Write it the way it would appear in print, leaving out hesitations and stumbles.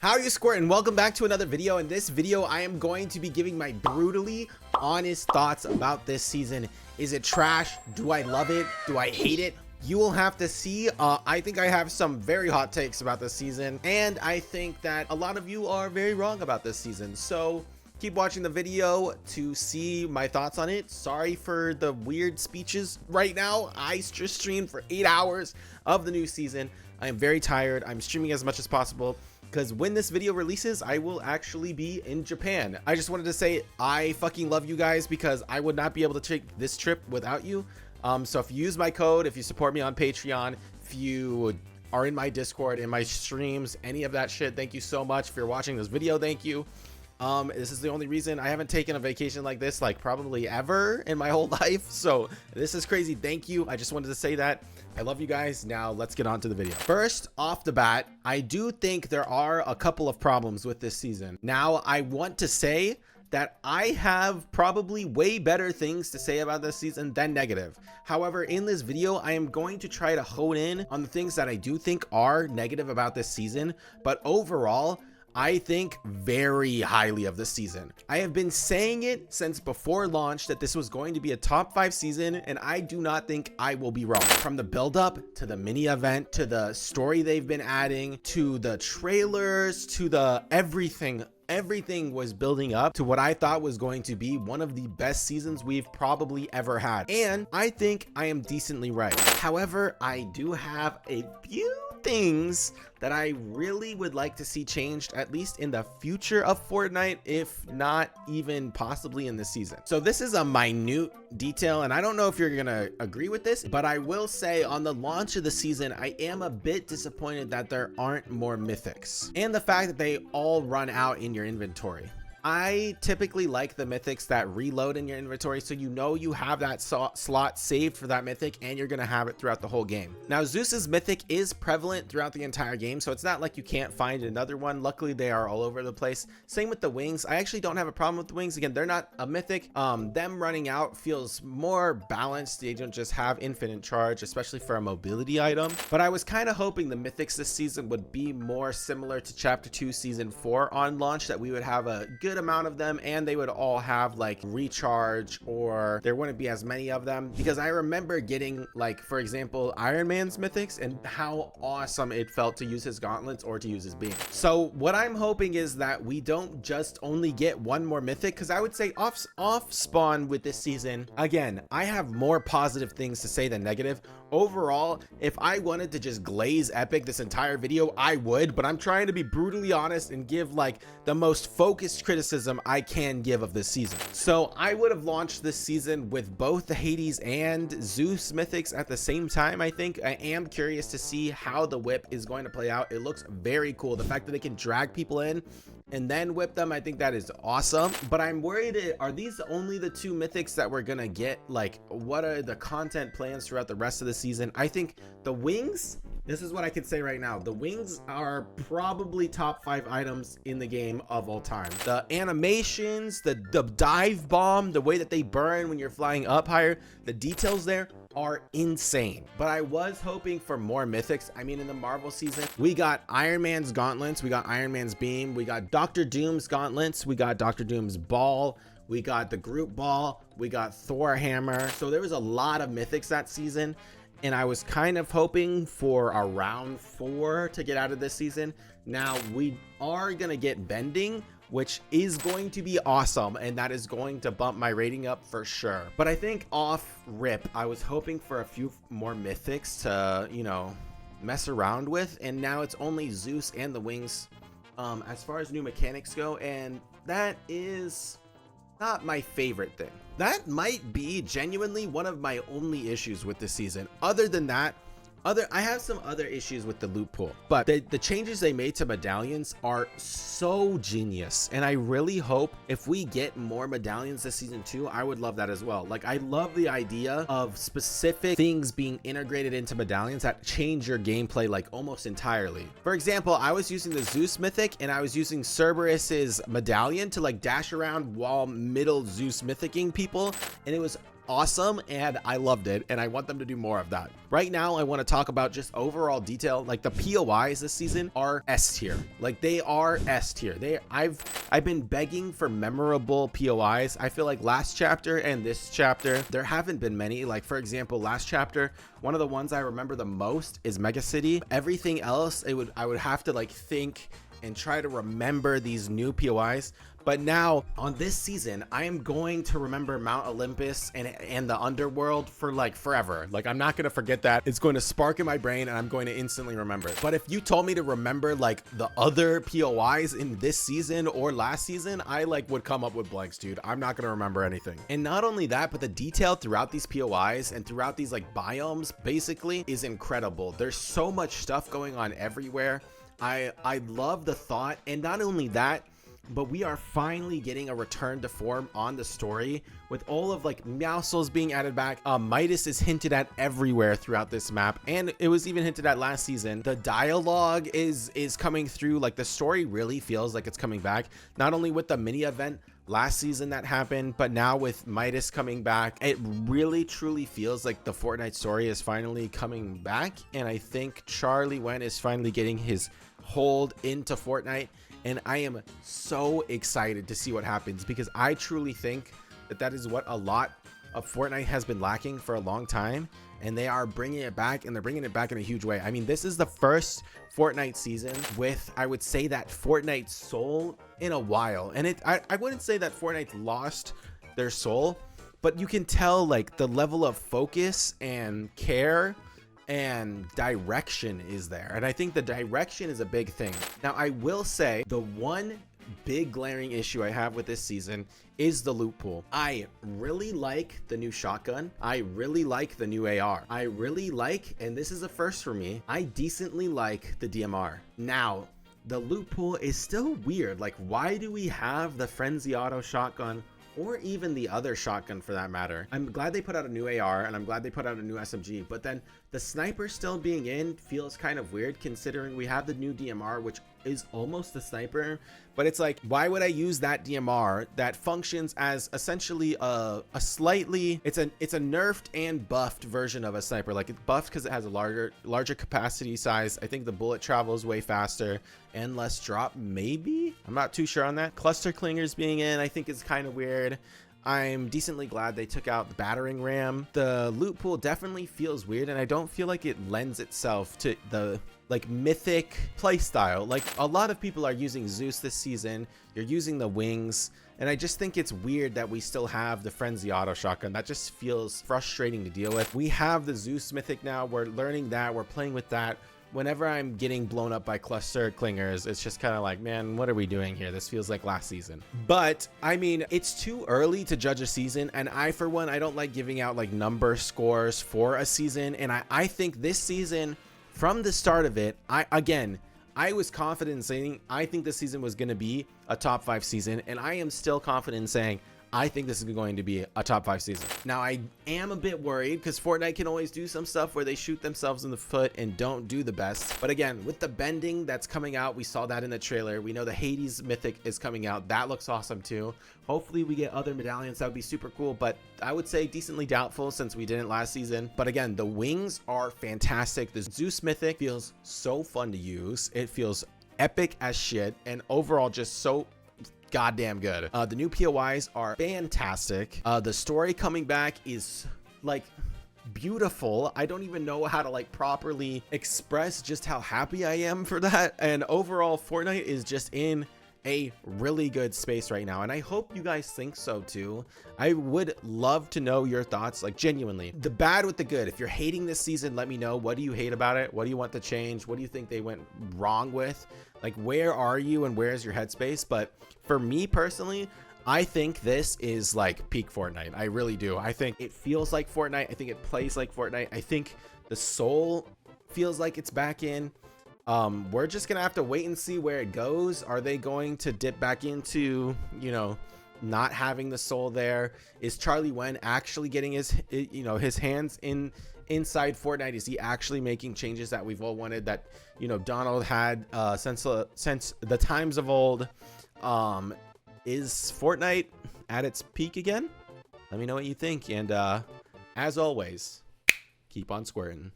How are you, Squirtin'? Welcome back to another video. In this video, I am going to be giving my brutally honest thoughts about this season. Is it trash? Do I love it? Do I hate it? You will have to see. I think I have some very hot takes about this season, and I think that a lot of you are very wrong about this season. So keep watching the video to see my thoughts on it. Sorry for the weird speeches right now. I just streamed for 8 hours of the new season. I am very tired. I'm streaming as much as possible because when this video releases, I will actually be in Japan. I just wanted to say I fucking love you guys because I would not be able to take this trip without you. So if you use my code, if you support me on Patreon, if you are in my Discord, in my streams, any of that shit, thank you so much. If you're watching this video, thank you. This is the only reason I haven't taken a vacation like this, like probably ever in my whole life. So this is crazy. Thank you. I just wanted to say that. I love you guys. Now let's get on to the video. First off the bat, I do think there are a couple of problems with this season. Now I want to say that I have probably way better things to say about this season than negative. However, in this video, I am going to try to hone in on the things that I do think are negative about this season, but overall, I think very highly of this season. I have been saying it since before launch that this was going to be a top 5 season, and I do not think I will be wrong. From the build up to the mini event, to the story they've been adding, to the trailers, to the everything was building up to what I thought was going to be one of the best seasons we've probably ever had. And I think I am decently right. However, I do have a few things that I really would like to see changed, at least in the future of Fortnite, if not even possibly in this season. So this is a minute detail, and I don't know if you're gonna agree with this, but I will say on the launch of the season, I am a bit disappointed that there aren't more mythics, and the fact that they all run out in your inventory. I typically like the mythics that reload in your inventory, so you know you have that slot saved for that mythic and you're gonna have it throughout the whole game. Now Zeus's mythic is prevalent throughout the entire game, so it's not like you can't find another one. Luckily they are all over the place. Same with the wings. I actually don't have a problem with the wings. Again, they're not a mythic. Them running out feels more balanced. They don't just have infinite charge, especially for a mobility item. But I was kind of hoping the mythics this season would be more similar to chapter 2 season 4 on launch, that we would have a good amount of them and they would all have like recharge, or there wouldn't be as many of them, because I remember getting, like, for example, Iron Man's mythics and how awesome it felt to use his gauntlets or to use his beam. So what I'm hoping is that we don't just only get one more mythic, because I would say off spawn with this season, again, I have more positive things to say than negative. Overall, if I wanted to just glaze epic this entire video, I would, but I'm trying to be brutally honest and give like the most focused criticism I can give of this season. So I would have launched this season with both the Hades and Zeus mythics at the same time. I think I am curious to see how the whip is going to play out. It looks very cool. The fact that they can drag people in and then whip them, I think that is awesome. But I'm worried, are these only the 2 mythics that we're gonna get? Like, what are the content plans throughout the rest of the season? I think the wings, this is what I can say right now, the wings are probably top 5 items in the game of all time. The animations, the dive bomb, the way that they burn when you're flying up higher, the details there are insane. But I was hoping for more mythics. I mean, in the Marvel season, we got Iron Man's gauntlets, we got Iron Man's beam, we got Dr. Doom's gauntlets, we got Dr. Doom's ball, we got the Groot ball, we got Thor hammer. So there was a lot of mythics that season, and I was kind of hoping for around 4 to get out of this season. Now we are gonna get bending, which is going to be awesome, and that is going to bump my rating up for sure. But I think off rip, I was hoping for a few more mythics to, you know, mess around with, and now it's only Zeus and the wings as far as new mechanics go, and that is not my favorite thing. That might be genuinely one of my only issues with this season. Other than that, I have some other issues with the loot pool, but the changes they made to medallions are so genius, and I really hope if we get more medallions this season too, I would love that as well. Like, I love the idea of specific things being integrated into medallions that change your gameplay like almost entirely. For example, I was using the Zeus mythic and I was using Cerberus's medallion to like dash around while middle Zeus mythicing people, and it was awesome and I loved it, and I want them to do more of that. Right now I want to talk about just overall detail. Like the POIs this season are S tier. Like they are S tier. I've been begging for memorable POIs. I feel like last chapter and this chapter there haven't been many. Like for example, last chapter, one of the ones I remember the most is Mega City. Everything else I would have to like think and try to remember these new POIs. But now on this season, I am going to remember Mount Olympus and the underworld for like forever. Like I'm not going to forget that. It's going to spark in my brain and I'm going to instantly remember it. But if you told me to remember like the other POIs in this season or last season, I like would come up with blanks, dude. I'm not going to remember anything. And not only that, but the detail throughout these POIs and throughout these like biomes basically is incredible. There's so much stuff going on everywhere. I love the thought, and not only that, but we are finally getting a return to form on the story with all of like Meowscles being added back. Midas is hinted at everywhere throughout this map, and it was even hinted at last season. The dialogue is coming through. Like the story really feels like it's coming back, not only with the mini event last season that happened, but now with Midas coming back, it really truly feels like the Fortnite story is finally coming back. And I think Charlie Wen is finally getting his hold into Fortnite, and I am so excited to see what happens, because I truly think that that is what a lot of Fortnite has been lacking for a long time, and they are bringing it back, and they're bringing it back in a huge way. I mean, this is the first Fortnite season with, I would say, that Fortnite soul in a while. And I wouldn't say that Fortnite lost their soul, but you can tell like the level of focus and care and direction is there. And I think the direction is a big thing. Now, I will say the one big glaring issue I have with this season is the loot pool. I really like the new shotgun. I really like the new AR. I really like, and this is a first for me, I decently like the DMR. Now, the loot pool is still weird. Like, why do we have the Frenzy Auto shotgun, or even the other shotgun for that matter? I'm glad they put out a new AR, and I'm glad they put out a new SMG, but then the sniper still being in feels kind of weird, considering we have the new DMR, which is almost a sniper. But it's like, why would I use that DMR that functions as essentially a slightly, it's a nerfed and buffed version of a sniper? Like, it's buffed because it has a larger capacity size. I think the bullet travels way faster and less drop, maybe. I'm not too sure on that. Cluster clingers being in, I think, is kind of weird. I'm decently glad they took out the battering ram. The loot pool definitely feels weird, and I don't feel like it lends itself to the like mythic playstyle. Like, a lot of people are using Zeus this season. You're using the wings, and I just think it's weird that we still have the Frenzy Auto shotgun. That just feels frustrating to deal with. We have the Zeus mythic now. We're learning that. We're playing with that. Whenever I'm getting blown up by cluster clingers, it's just kind of like, man, what are we doing here? This feels like last season. But I mean, it's too early to judge a season, and I, for one, I don't like giving out like number scores for a season. And I think this season, from the start of it, I was confident in saying I think this season was going to be a top 5 season, and I am still confident in saying I think this is going to be a top 5 season. Now, I am a bit worried because Fortnite can always do some stuff where they shoot themselves in the foot and don't do the best. But again, with the bending that's coming out, we saw that in the trailer. We know the Hades mythic is coming out. That looks awesome too. Hopefully we get other medallions. That would be super cool, but I would say decently doubtful since we didn't last season. But again, the wings are fantastic. The Zeus mythic feels so fun to use. It feels epic as shit, and overall just so goddamn good. The new POIs are fantastic. The story coming back is like beautiful. I don't even know how to like properly express just how happy I am for that. And overall, Fortnite is just in a really good space right now, and I hope you guys think so too. I would love to know your thoughts, like genuinely, the bad with the good. If you're hating this season, let me know. What do you hate about it? What do you want to change? What do you think they went wrong with? Like, where are you and where's your headspace? But for me personally, I think this is like peak Fortnite. I really do. I think it feels like Fortnite. I think it plays like Fortnite. I think the soul feels like it's back in. We're just gonna have to wait and see where it goes. Are they going to dip back into, you know, not having the soul there? Is Charlie Wen actually getting his hands inside Fortnite? Is he actually making changes that we've all wanted, that, you know, Donald had since the times of old? Is Fortnite at its peak again? Let me know what you think. And as always, keep on squirting.